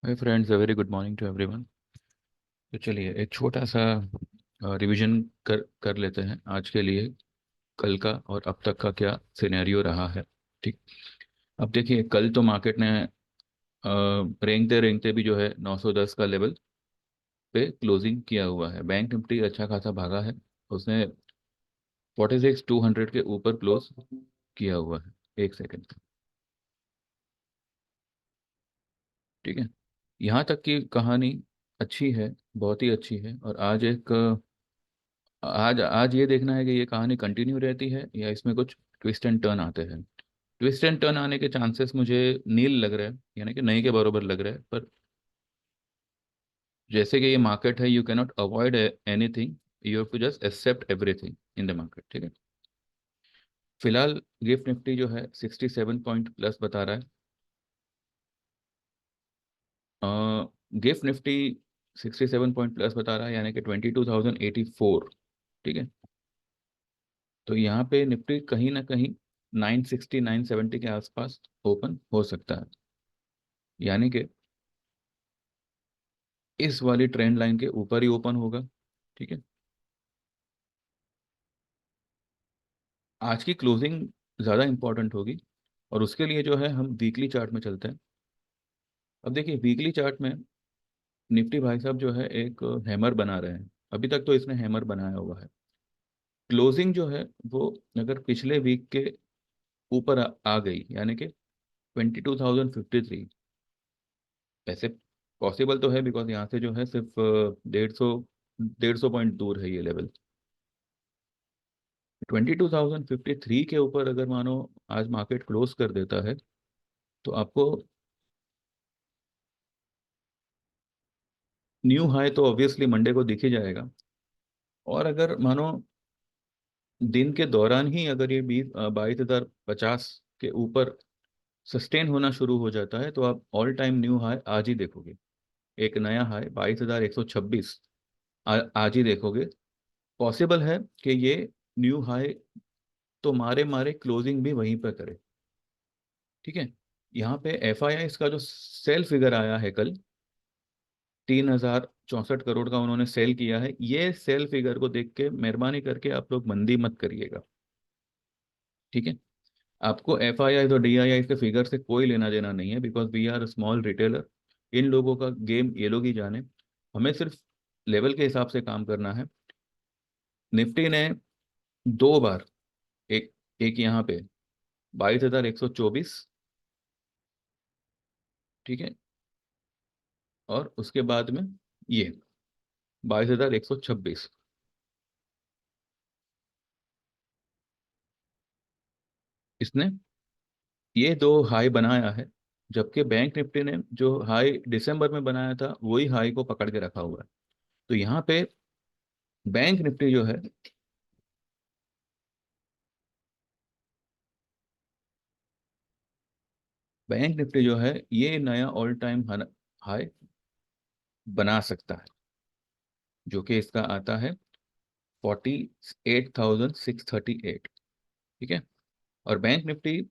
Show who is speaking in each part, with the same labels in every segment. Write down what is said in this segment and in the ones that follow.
Speaker 1: Hi friends, a very good morning to everyone. तो चलिए एक छोटा सा रिवीजन कर लेते हैं आज के लिए। कल का और अब तक का क्या सिनेरियो रहा है। ठीक। अब देखिए, कल तो मार्केट ने रेंगते रेंगते भी जो है 910 का लेवल पे क्लोजिंग किया हुआ है। बैंक निफ्टी अच्छा खासा भागा है। उसने 46,200 के ऊपर क्लोज किया हुआ है। एक सेकेंड। ठीक है। यहाँ तक की कहानी अच्छी है, बहुत ही अच्छी है। और आज आज ये देखना है कि ये कहानी कंटिन्यू रहती है या इसमें कुछ ट्विस्ट एंड टर्न आते हैं। ट्विस्ट एंड टर्न आने के चांसेस मुझे नील लग रहा है, यानी कि नहीं के बराबर लग रहा है। पर जैसे कि ये मार्केट है, you can not avoid anything. You have to just accept everything in the market. ठीक है। फिलहाल गिफ्ट निफ्टी जो है 67 पॉइंट प्लस बता रहा है। गिफ्ट निफ्टी 67 पॉइंट प्लस बता रहा है, यानी कि 22,084। ठीक है। तो यहाँ पे निफ्टी कहीं ना कहीं 960 970 के आसपास ओपन हो सकता है, यानी कि इस वाली ट्रेंड लाइन के ऊपर ही ओपन होगा। ठीक है। आज की क्लोजिंग ज़्यादा इंपॉर्टेंट होगी, और उसके लिए जो है हम वीकली चार्ट में चलते हैं। अब देखिए, वीकली चार्ट में निफ्टी भाई साहब जो है एक हैमर बना रहे हैं। अभी तक तो इसने हैमर बनाया हुआ है। क्लोजिंग जो है वो अगर पिछले वीक के ऊपर आ गई, यानी कि 22,053। वैसे पॉसिबल तो है, बिकॉज यहाँ से जो है सिर्फ 150 पॉइंट दूर है ये लेवल। 22,053 के ऊपर अगर मानो आज मार्केट क्लोज कर देता है, तो आपको न्यू हाई तो ऑब्वियसली मंडे को दिख ही जाएगा। और अगर मानो दिन के दौरान ही अगर ये 22,050 के ऊपर सस्टेन होना शुरू हो जाता है, तो आप ऑल टाइम न्यू हाई आज ही देखोगे। एक नया हाई 22,126 आज ही देखोगे। पॉसिबल है कि ये न्यू हाई तो मारे मारे क्लोजिंग भी वहीं पर करे। ठीक है। यहाँ पे एफ आई आई इसका जो सेल फिगर आया है कल, 3,064 करोड़ का उन्होंने सेल किया है। ये सेल फिगर को देख के मेहरबानी करके आप लोग मंदी मत करिएगा। ठीक है। आपको एफ आई आई और डी आई आई के फिगर से कोई लेना देना नहीं है, because we are small retailer. इन लोगों का गेम ये लोग ही जाने। हमें सिर्फ लेवल के हिसाब से काम करना है। निफ्टी ने दो बार, एक एक यहाँ पे 22,124। ठीक है। और उसके बाद में ये 22,126। इसने ये दो हाई बनाया है, जबकि बैंक निफ्टी ने जो हाई दिसंबर में बनाया था वही हाई को पकड़ के रखा हुआ है। तो यहाँ पे बैंक निफ्टी जो है, ये नया ऑल टाइम हाई बना सकता है, जो कि इसका आता है 48,638। ठीक है। और बैंक निफ्टी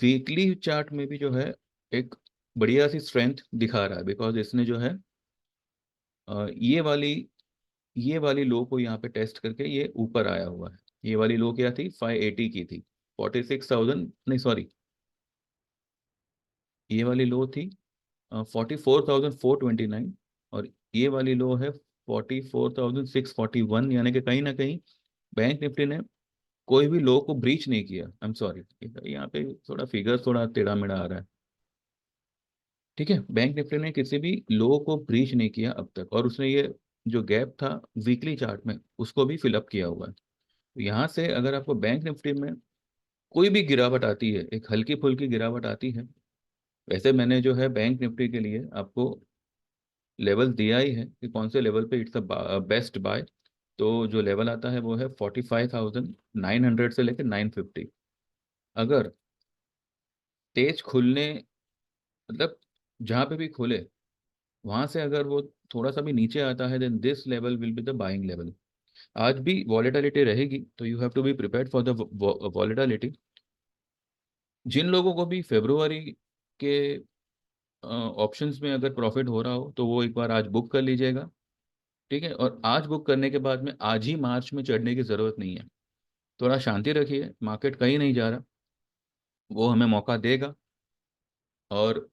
Speaker 1: वीकली चार्ट में भी जो है एक बढ़िया सी स्ट्रेंथ दिखा रहा है, बिकॉज इसने जो है ये वाली लो को यहाँ पे टेस्ट करके ये ऊपर आया हुआ है। ये वाली लो क्या थी? 580 की थी। 46,000 नहीं, सॉरी, ये वाली लो थी 44,429। और ये वाली लो है 44,641, यानी कि कहीं ना कहीं बैंक निफ्टी ने कोई भी लो को ब्रीच नहीं किया। आई एम सॉरी, यहाँ पे थोड़ा फिगर थोड़ा टेढ़ा मेढ़ा आ रहा है। ठीक है। बैंक निफ्टी ने किसी भी लो को ब्रीच नहीं किया अब तक, और उसने ये जो गैप था वीकली चार्ट में उसको भी फिलअप किया हुआ है। तो यहाँ से अगर आपको बैंक निफ्टी में कोई भी गिरावट आती है, एक हल्की फुल्की गिरावट आती है। वैसे मैंने जो है बैंक निफ्टी के लिए आपको लेवल दिया ही है कि कौन से लेवल पे इट्स अ बेस्ट बाय। तो जो लेवल आता है वो है 45,900 से लेकर 950। अगर तेज खुलने, मतलब जहाँ पे भी खुले वहां से अगर वो थोड़ा सा भी नीचे आता है, then this level will be the buying level. आज भी वॉलेटिलिटी रहेगी, तो you have to be prepared for the volatility. जिन लोगों को भी फेब्रुवरी के ऑप्शंस में अगर प्रॉफिट हो रहा हो तो वो एक बार आज बुक कर लीजिएगा। ठीक है, और आज बुक करने के बाद में आज ही मार्च में चढ़ने की ज़रूरत नहीं है। थोड़ा शांति रखिए, मार्केट कहीं नहीं जा रहा, वो हमें मौका देगा। और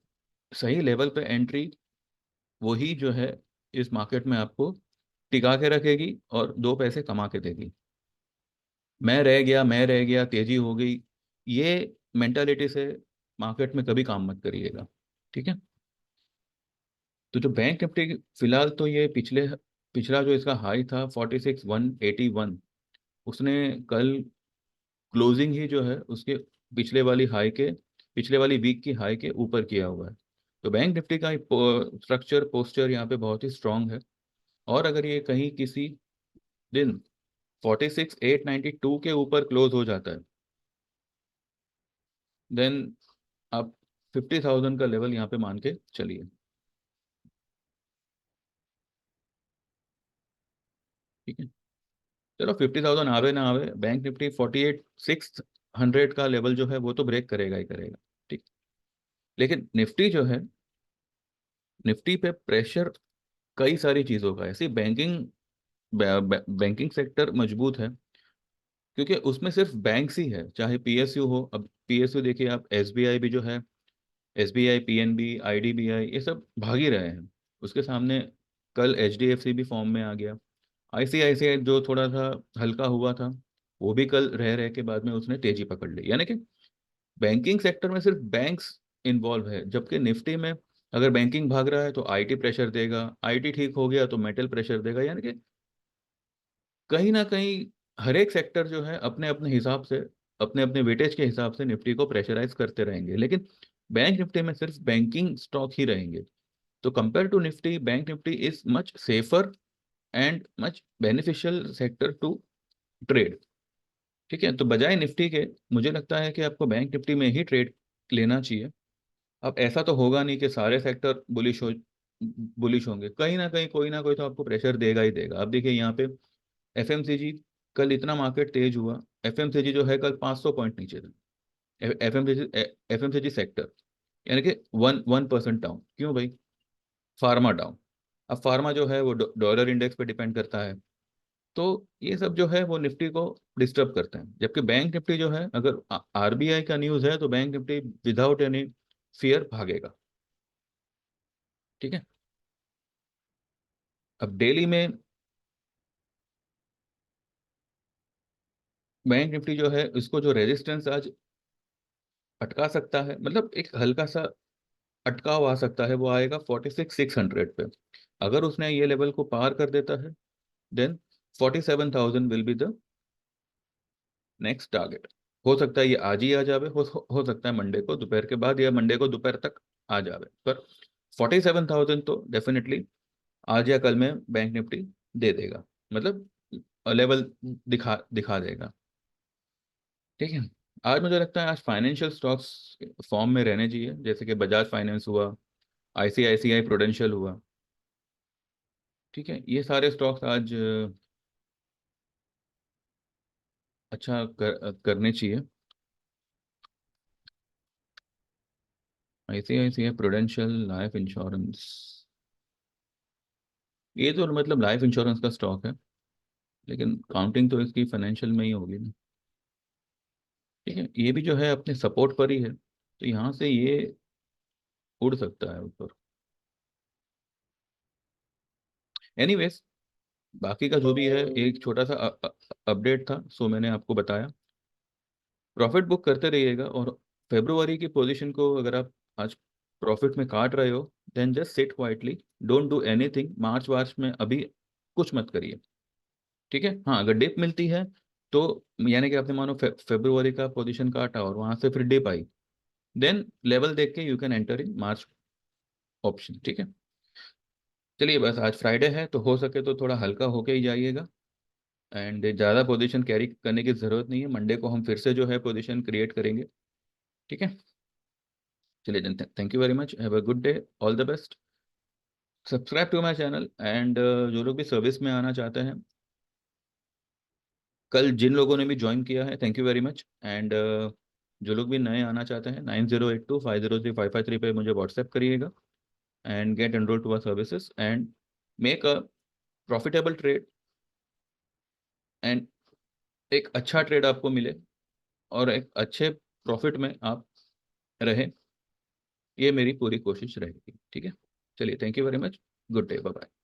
Speaker 1: सही लेवल पे एंट्री वही जो है इस मार्केट में आपको टिका के रखेगी और दो पैसे कमा के देगी। मैं रह गया तेजी हो गई, ये मेंटालिटी से मार्केट में कभी काम मत करिएगा। ठीक है। तो जो बैंक निफ्टी फिलहाल तो ये पिछला जो इसका हाई था 46,181, उसने कल क्लोजिंग ही जो है उसके पिछले वाली हाई के पिछले वाली वीक की हाई के ऊपर किया हुआ है। तो बैंक निफ्टी का स्ट्रक्चर पोस्चर यहाँ पे बहुत ही स्ट्रांग है। और अगर ये कहीं किसी दिन 46,892 के ऊपर क्लोज हो जाता है, देन आप 50,000 का लेवल यहाँ पे मान के चलिए। ठीक है। चलो 50,000 आवे ना आवे, बैंक निफ्टी 48,600 का लेवल जो है वो तो ब्रेक करेगा ही करेगा। ठीक। लेकिन निफ्टी जो है, निफ्टी पे प्रेशर कई सारी चीज़ों का है। ऐसी बैंकिंग सेक्टर मजबूत है क्योंकि उसमें सिर्फ बैंक्स ही है, चाहे पीएसयू हो। अब पीएसयू देखिए आप, एसबीआई भी जो है, एसबीआई, पीएनबी, आईडीबीआई, ये सब भाग ही रहे हैं उसके सामने। कल एचडीएफसी भी फॉर्म में आ गया। आईसीआईसीआई जो थोड़ा सा हल्का हुआ था, वो भी कल रह रह के बाद में उसने तेजी पकड़ ली। यानी कि बैंकिंग सेक्टर में सिर्फ बैंक्स इन्वॉल्व है, जबकि निफ्टी में अगर बैंकिंग भाग रहा है तो आईटी प्रेशर देगा, आईटी ठीक हो गया तो मेटल प्रेशर देगा। यानी कि कहीं ना कहीं हर एक सेक्टर जो है अपने अपने हिसाब से, अपने अपने वेटेज के हिसाब से निफ्टी को प्रेशराइज करते रहेंगे। लेकिन बैंक निफ्टी में सिर्फ बैंकिंग स्टॉक ही रहेंगे। तो compare to Nifty, bank Nifty is much safer and much beneficial sector to trade. ठीक है। तो बजाय निफ्टी के मुझे लगता है कि आपको बैंक निफ्टी में ही ट्रेड लेना चाहिए। अब ऐसा तो होगा नहीं कि सारे सेक्टर बुलिश होंगे, कहीं ना कहीं कोई ना कोई तो आपको प्रेशर देगा ही देगा। अब देखिए यहाँ पे एफएमसीजी, कल इतना मार्केट तेज हुआ, एफएमसीजी जो है कल 500 पॉइंट नीचे था। एफएमसीजी एफएमसीजी सेक्टर यानी कि 1% डाउन। क्यों भाई? Pharma down. अब फार्मा जो है वो डॉलर इंडेक्स पे डिपेंड करता है। तो ये सब जो है वो निफ्टी को डिस्टर्ब करते हैं। जबकि बैंक निफ्टी जो है, अगर आरबीआई का न्यूज़ है तो bank Nifty without any fear भागेगा। ठीक है। अब डेली में बैंक निफ्टी जो है इसको जो रेजिस्टेंस आज अटका सकता है, मतलब एक हल्का सा अटकाव आ सकता है, वो आएगा 46,600 पे। अगर उसने ये लेवल को पार कर देता है, then 47,000 will be the next target. हो सकता है ये आज ही आ जावे, हो सकता है मंडे को दोपहर के बाद या मंडे को दोपहर तक आ जावे, पर 47,000 तो डेफिनेटली आज या कल में बैंक निफ्टी दे देगा, मतलब लेवल दिखा दिखा देगा। ठीक है। आज मुझे लगता है आज फाइनेंशियल स्टॉक्स फॉर्म में रहने चाहिए, जैसे कि बजाज फाइनेंस हुआ, आईसीआईसीआई प्रूडेंशियल हुआ। ठीक है, ये सारे स्टॉक्स आज अच्छा करने चाहिए। आईसीआईसीआई प्रूडेंशियल लाइफ इंश्योरेंस, ये तो मतलब लाइफ इंश्योरेंस का स्टॉक है, लेकिन काउंटिंग तो इसकी फाइनेंशियल में ही होगी ना। ठीक है, ये भी जो है अपने सपोर्ट पर ही है, तो यहाँ से ये उड़ सकता है ऊपर। एनीवेज, बाकी का जो भी है एक छोटा सा अपडेट था, सो मैंने आपको बताया। प्रॉफिट बुक करते रहिएगा, और फेब्रुवरी की पोजीशन को अगर आप आज प्रॉफिट में काट रहे हो, then just sit quietly, don't do anything March वार्च में अभी, कुछ मत करिए। ठीक है। हाँ, अगर डिप मिलती है तो, यानी कि आपने मानो फेब्रुवरी का पोजीशन काटा और वहां से फिर डिप आई, देन लेवल देख के you can enter in March option. ठीक है। चलिए, बस आज फ्राइडे है तो हो सके तो थोड़ा हल्का होके ही जाइएगा, एंड ज़्यादा पोजीशन कैरी करने की ज़रूरत नहीं है। मंडे को हम फिर से जो है पोजीशन क्रिएट करेंगे। ठीक है। चलिए जन, thank you very much, have a good day, all the best. Subscribe to my channel, and जो लोग भी सर्विस में आना चाहते हैं, कल जिन लोगों ने भी ज्वाइन किया है thank you very much, and जो लोग भी नए आना चाहते हैं 9082503553 पे मुझे व्हाट्सएप करिएगा। and get enrolled to our services and make a profitable trade, and एक अच्छा ट्रेड आपको मिले और एक अच्छे प्रॉफिट में आप रहे, ये मेरी पूरी कोशिश रहेगी। ठीक है, चलिए, thank you very much, good day, bye bye.